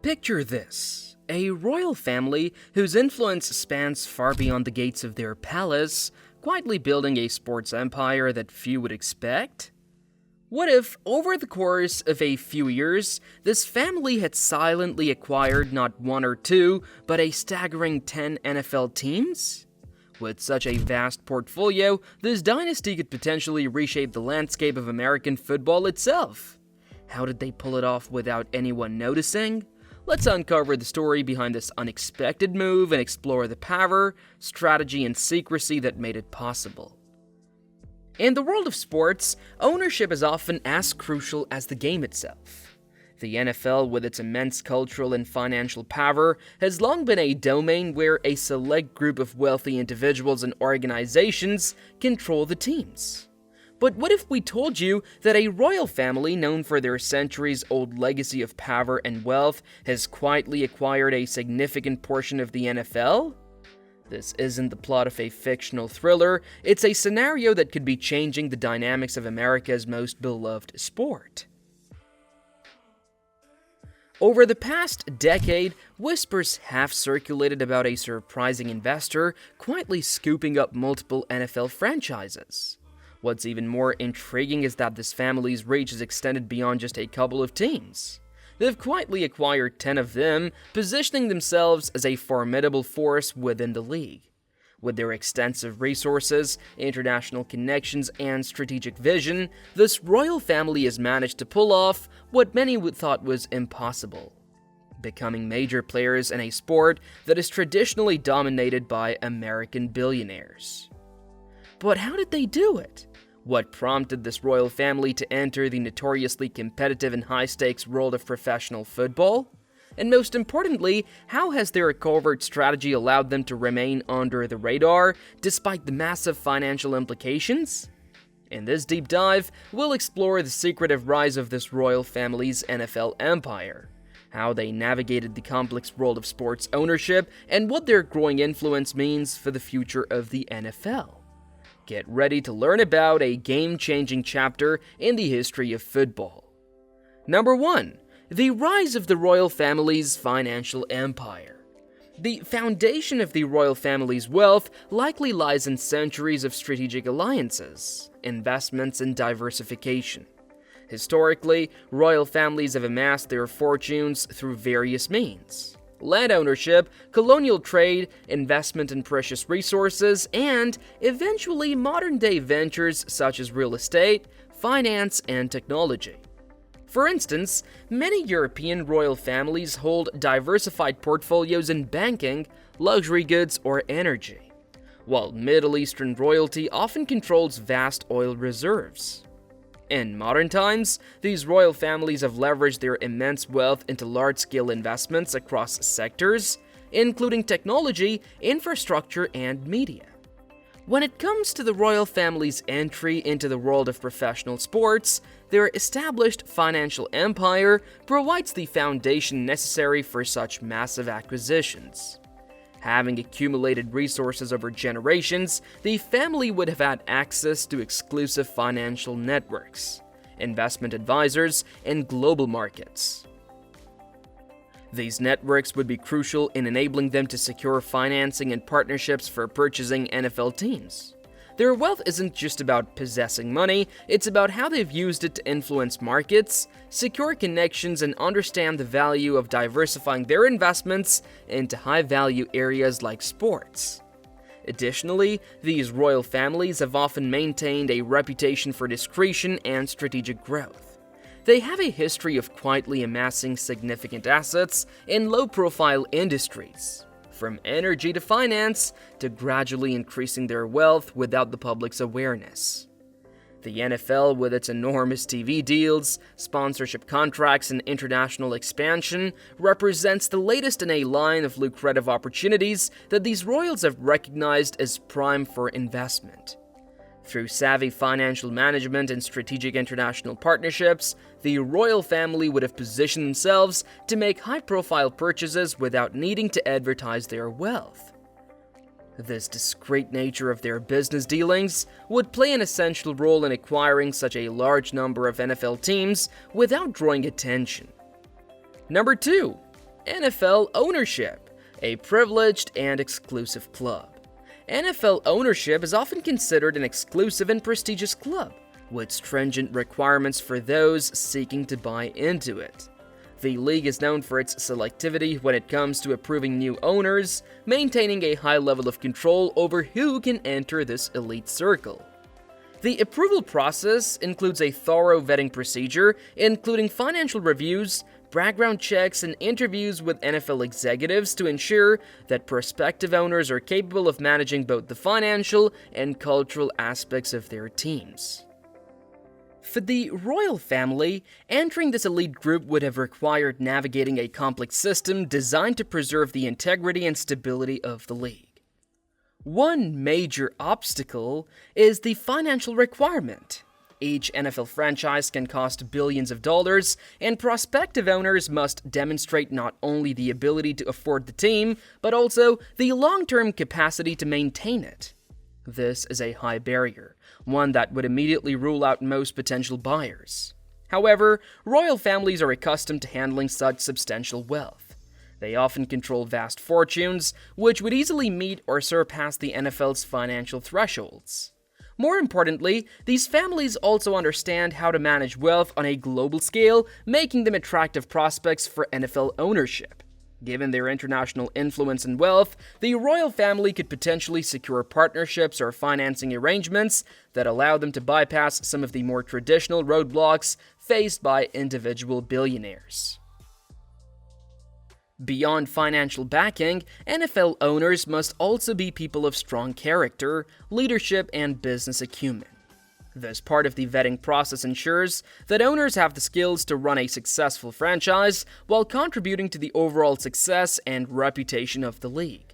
Picture this: a royal family whose influence spans far beyond the gates of their palace, quietly building a sports empire that few would expect. What if, over the course of a few years, this family had silently acquired not one or two, but a staggering 10 NFL teams? With such a vast portfolio, this dynasty could potentially reshape the landscape of American football itself. How did they pull it off without anyone noticing? Let's uncover the story behind this unexpected move and explore the power, strategy, and secrecy that made it possible. In the world of sports, ownership is often as crucial as the game itself. The NFL, with its immense cultural and financial power, has long been a domain where a select group of wealthy individuals and organizations control the teams. But what if we told you that a royal family known for their centuries-old legacy of power and wealth has quietly acquired a significant portion of the NFL? This isn't the plot of a fictional thriller, it's a scenario that could be changing the dynamics of America's most beloved sport. Over the past decade, whispers have circulated about a surprising investor quietly scooping up multiple NFL franchises. What's even more intriguing is that this family's reach is extended beyond just a couple of teams. They've quietly acquired 10 of them, positioning themselves as a formidable force within the league. With their extensive resources, international connections, and strategic vision, this royal family has managed to pull off what many would thought was impossible: becoming major players in a sport that is traditionally dominated by American billionaires. But how did they do it? What prompted this royal family to enter the notoriously competitive and high-stakes world of professional football? And most importantly, how has their covert strategy allowed them to remain under the radar despite the massive financial implications? In this deep dive, we'll explore the secretive rise of this royal family's NFL empire, how they navigated the complex world of sports ownership, and what their growing influence means for the future of the NFL. Get ready to learn about a game-changing chapter in the history of football. Number 1. The rise of the royal family's financial empire. The foundation of the royal family's wealth likely lies in centuries of strategic alliances, investments, and diversification. Historically, royal families have amassed their fortunes through various means: land ownership, colonial trade, investment in precious resources, and eventually modern-day ventures such as real estate, finance, and technology. For instance, many European royal families hold diversified portfolios in banking, luxury goods, or energy, while Middle Eastern royalty often controls vast oil reserves. In modern times, these royal families have leveraged their immense wealth into large-scale investments across sectors, including technology, infrastructure, and media. When it comes to the royal family's entry into the world of professional sports, their established financial empire provides the foundation necessary for such massive acquisitions. Having accumulated resources over generations, the family would have had access to exclusive financial networks, investment advisors, and global markets. These networks would be crucial in enabling them to secure financing and partnerships for purchasing NFL teams. Their wealth isn't just about possessing money, it's about how they've used it to influence markets, secure connections, and understand the value of diversifying their investments into high-value areas like sports. Additionally, these royal families have often maintained a reputation for discretion and strategic growth. They have a history of quietly amassing significant assets in low-profile industries, from energy to finance, to gradually increasing their wealth without the public's awareness. The NFL, with its enormous TV deals, sponsorship contracts, and international expansion, represents the latest in a line of lucrative opportunities that these royals have recognized as prime for investment. Through savvy financial management and strategic international partnerships, the royal family would have positioned themselves to make high-profile purchases without needing to advertise their wealth. This discreet nature of their business dealings would play an essential role in acquiring such a large number of NFL teams without drawing attention. Number 2. NFL ownership, a privileged and exclusive club. NFL ownership is often considered an exclusive and prestigious club, with stringent requirements for those seeking to buy into it. The league is known for its selectivity when it comes to approving new owners, maintaining a high level of control over who can enter this elite circle. The approval process includes a thorough vetting procedure, including financial reviews, background checks, and interviews with NFL executives to ensure that prospective owners are capable of managing both the financial and cultural aspects of their teams. For the royal family, entering this elite group would have required navigating a complex system designed to preserve the integrity and stability of the league. One major obstacle is the financial requirement. Each NFL franchise can cost billions of dollars, and prospective owners must demonstrate not only the ability to afford the team, but also the long-term capacity to maintain it. This is a high barrier, one that would immediately rule out most potential buyers. However, royal families are accustomed to handling such substantial wealth. They often control vast fortunes, which would easily meet or surpass the NFL's financial thresholds. More importantly, these families also understand how to manage wealth on a global scale, making them attractive prospects for NFL ownership. Given their international influence and wealth, the royal family could potentially secure partnerships or financing arrangements that allow them to bypass some of the more traditional roadblocks faced by individual billionaires. Beyond financial backing, NFL owners must also be people of strong character, leadership, and business acumen. This part of the vetting process ensures that owners have the skills to run a successful franchise while contributing to the overall success and reputation of the league.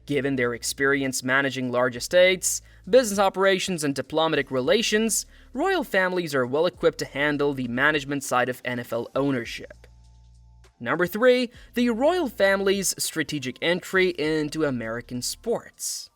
Given their experience managing large estates, business operations, and diplomatic relations, royal families are well equipped to handle the management side of NFL ownership. Number 3, the royal family's strategic entry into American sports.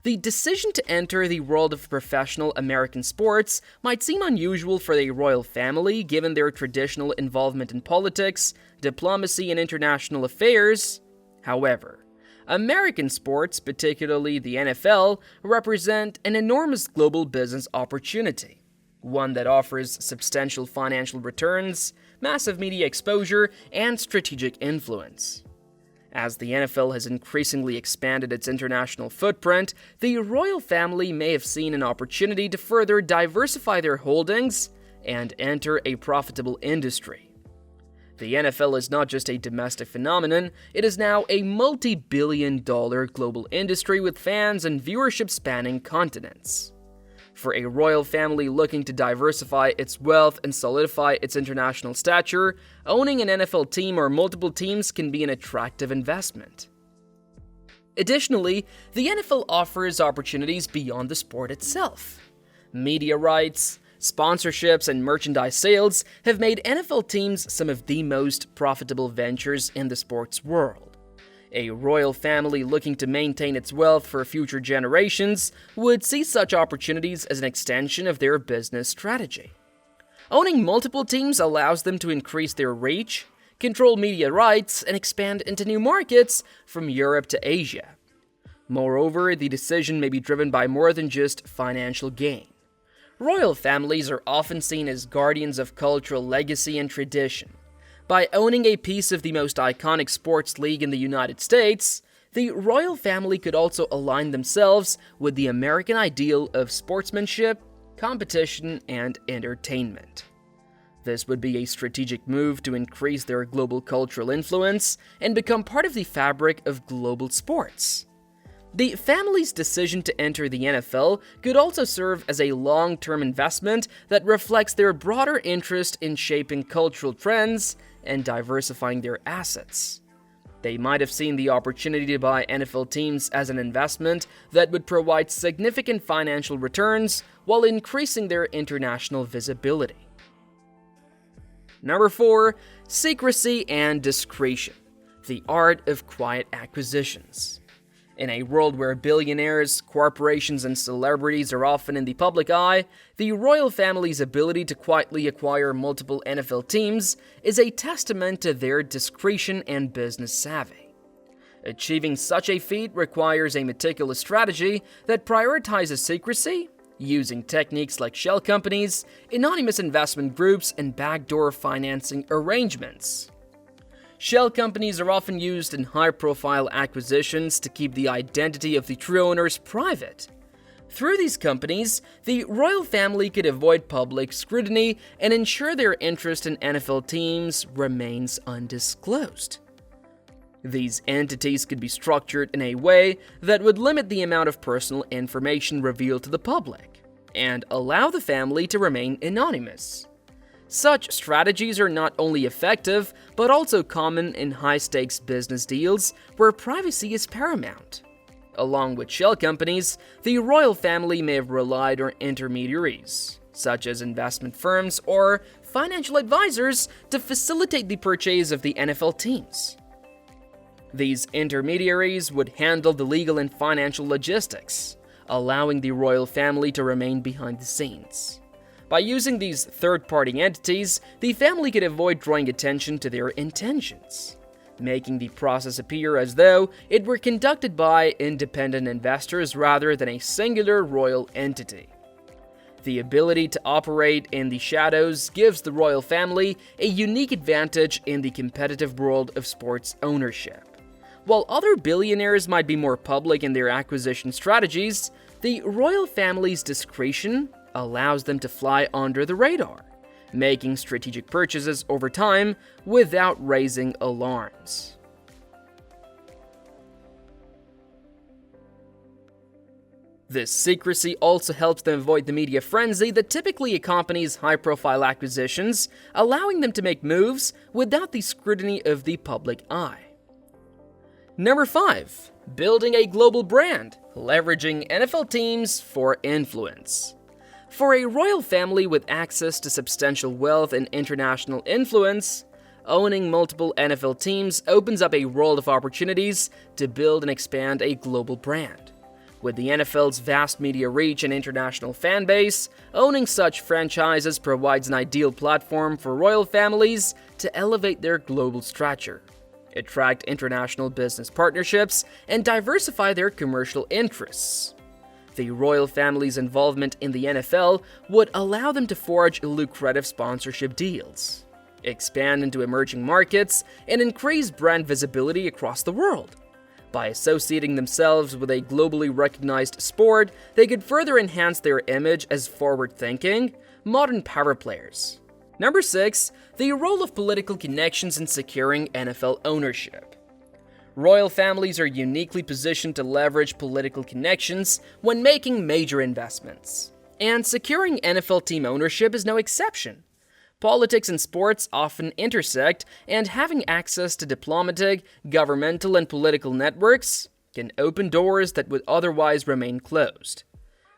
The decision to enter the world of professional American sports might seem unusual for the royal family given their traditional involvement in politics, diplomacy, and international affairs. However, American sports, particularly the NFL, represent an enormous global business opportunity. One that offers substantial financial returns, massive media exposure, and strategic influence. As the NFL has increasingly expanded its international footprint, the royal family may have seen an opportunity to further diversify their holdings and enter a profitable industry. The NFL is not just a domestic phenomenon, it is now a multi-billion-dollar global industry with fans and viewership spanning continents. For a royal family looking to diversify its wealth and solidify its international stature, owning an NFL team or multiple teams can be an attractive investment. Additionally, the NFL offers opportunities beyond the sport itself. Media rights, sponsorships, and merchandise sales have made NFL teams some of the most profitable ventures in the sports world. A royal family looking to maintain its wealth for future generations would see such opportunities as an extension of their business strategy. Owning multiple teams allows them to increase their reach, control media rights, and expand into new markets from Europe to Asia. Moreover, the decision may be driven by more than just financial gain. Royal families are often seen as guardians of cultural legacy and tradition. By owning a piece of the most iconic sports league in the United States, the royal family could also align themselves with the American ideal of sportsmanship, competition, and entertainment. This would be a strategic move to increase their global cultural influence and become part of the fabric of global sports. The family's decision to enter the NFL could also serve as a long-term investment that reflects their broader interest in shaping cultural trends and diversifying their assets. They might have seen the opportunity to buy NFL teams as an investment that would provide significant financial returns while increasing their international visibility. Number 4, secrecy and discretion, the art of quiet acquisitions. In a world where billionaires, corporations, and celebrities are often in the public eye, the royal family's ability to quietly acquire multiple NFL teams is a testament to their discretion and business savvy. Achieving such a feat requires a meticulous strategy that prioritizes secrecy, using techniques like shell companies, anonymous investment groups, and backdoor financing arrangements. Shell companies are often used in high-profile acquisitions to keep the identity of the true owners private. Through these companies, the royal family could avoid public scrutiny and ensure their interest in NFL teams remains undisclosed. These entities could be structured in a way that would limit the amount of personal information revealed to the public and allow the family to remain anonymous. Such strategies are not only effective, but also common in high-stakes business deals where privacy is paramount. Along with shell companies, the royal family may have relied on intermediaries, such as investment firms or financial advisors, to facilitate the purchase of the NFL teams. These intermediaries would handle the legal and financial logistics, allowing the royal family to remain behind the scenes. By using these third-party entities, the family could avoid drawing attention to their intentions, making the process appear as though it were conducted by independent investors rather than a singular royal entity. The ability to operate in the shadows gives the royal family a unique advantage in the competitive world of sports ownership. While other billionaires might be more public in their acquisition strategies, the royal family's discretion allows them to fly under the radar, making strategic purchases over time without raising alarms. This secrecy also helps them avoid the media frenzy that typically accompanies high-profile acquisitions, allowing them to make moves without the scrutiny of the public eye. Number 5. Building a global brand, leveraging NFL teams for influence. For a royal family with access to substantial wealth and international influence, owning multiple NFL teams opens up a world of opportunities to build and expand a global brand. With the NFL's vast media reach and international fan base, owning such franchises provides an ideal platform for royal families to elevate their global stature, attract international business partnerships, and diversify their commercial interests. The royal family's involvement in the NFL would allow them to forge lucrative sponsorship deals, expand into emerging markets, and increase brand visibility across the world. By associating themselves with a globally recognized sport, they could further enhance their image as forward-thinking, modern power players. Number 6. The role of political connections in securing NFL ownership. Royal families are uniquely positioned to leverage political connections when making major investments, and securing NFL team ownership is no exception. Politics and sports often intersect, and having access to diplomatic, governmental, and political networks can open doors that would otherwise remain closed.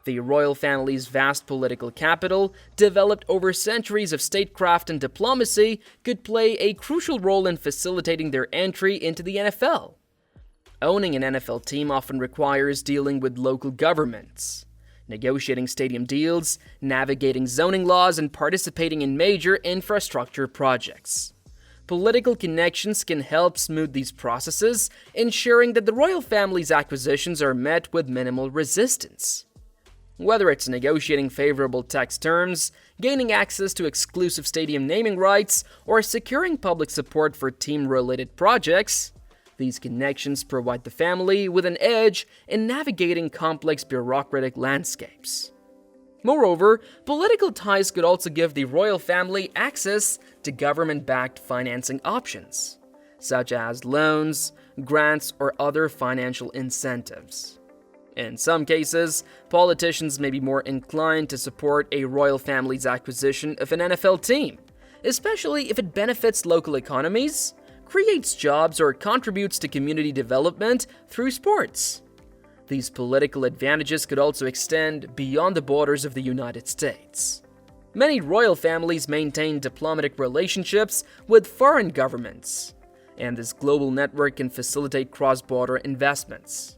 The royal family's vast political capital, developed over centuries of statecraft and diplomacy, could play a crucial role in facilitating their entry into the NFL. Owning an NFL team often requires dealing with local governments, negotiating stadium deals, navigating zoning laws, and participating in major infrastructure projects. Political connections can help smooth these processes, ensuring that the royal family's acquisitions are met with minimal resistance. Whether it's negotiating favorable tax terms, gaining access to exclusive stadium naming rights, or securing public support for team-related projects, these connections provide the family with an edge in navigating complex bureaucratic landscapes. Moreover, political ties could also give the royal family access to government-backed financing options, such as loans, grants, or other financial incentives. In some cases, politicians may be more inclined to support a royal family's acquisition of an NFL team, especially if it benefits local economies, creates jobs, or contributes to community development through sports. These political advantages could also extend beyond the borders of the United States. Many royal families maintain diplomatic relationships with foreign governments, and this global network can facilitate cross-border investments.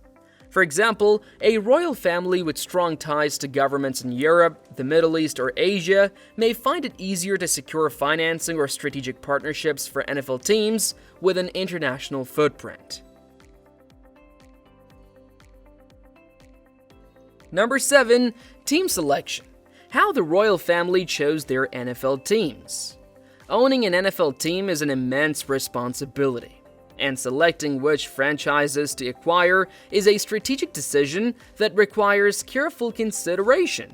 For example, a royal family with strong ties to governments in Europe, the Middle East, or Asia may find it easier to secure financing or strategic partnerships for NFL teams with an international footprint. Number 7. Team selection. How the royal family chose their NFL teams. Owning an NFL team is an immense responsibility, and selecting which franchises to acquire is a strategic decision that requires careful consideration.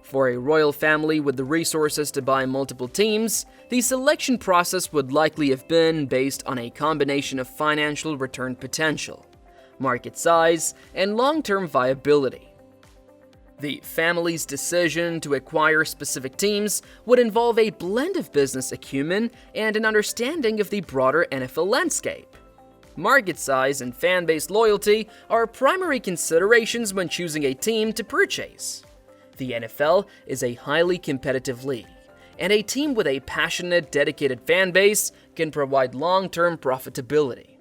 For a royal family with the resources to buy multiple teams, the selection process would likely have been based on a combination of financial return potential, market size, and long-term viability. The family's decision to acquire specific teams would involve a blend of business acumen and an understanding of the broader NFL landscape. Market size and fan-base loyalty are primary considerations when choosing a team to purchase. The NFL is a highly competitive league, and a team with a passionate, dedicated fan base can provide long-term profitability.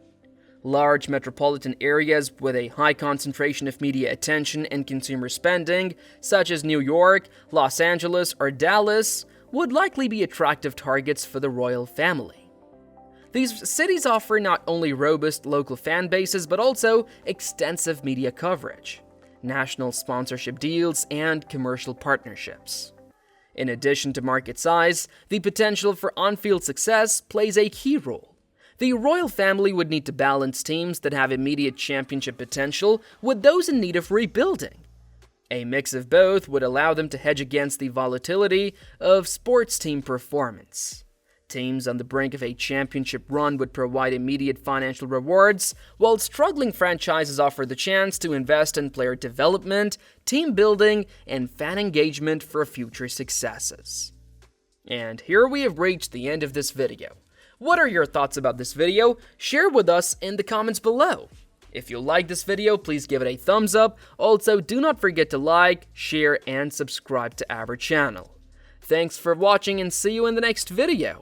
Large metropolitan areas with a high concentration of media attention and consumer spending, such as New York, Los Angeles, or Dallas, would likely be attractive targets for the royal family. These cities offer not only robust local fan bases but also extensive media coverage, national sponsorship deals, and commercial partnerships. In addition to market size, the potential for on-field success plays a key role. The royal family would need to balance teams that have immediate championship potential with those in need of rebuilding. A mix of both would allow them to hedge against the volatility of sports team performance. Teams on the brink of a championship run would provide immediate financial rewards, while struggling franchises offer the chance to invest in player development, team building, and fan engagement for future successes. And here we have reached the end of this video. What are your thoughts about this video? Share with us in the comments below. If you like this video, please give it a thumbs up. Also, do not forget to like, share, and subscribe to our channel. Thanks for watching and see you in the next video.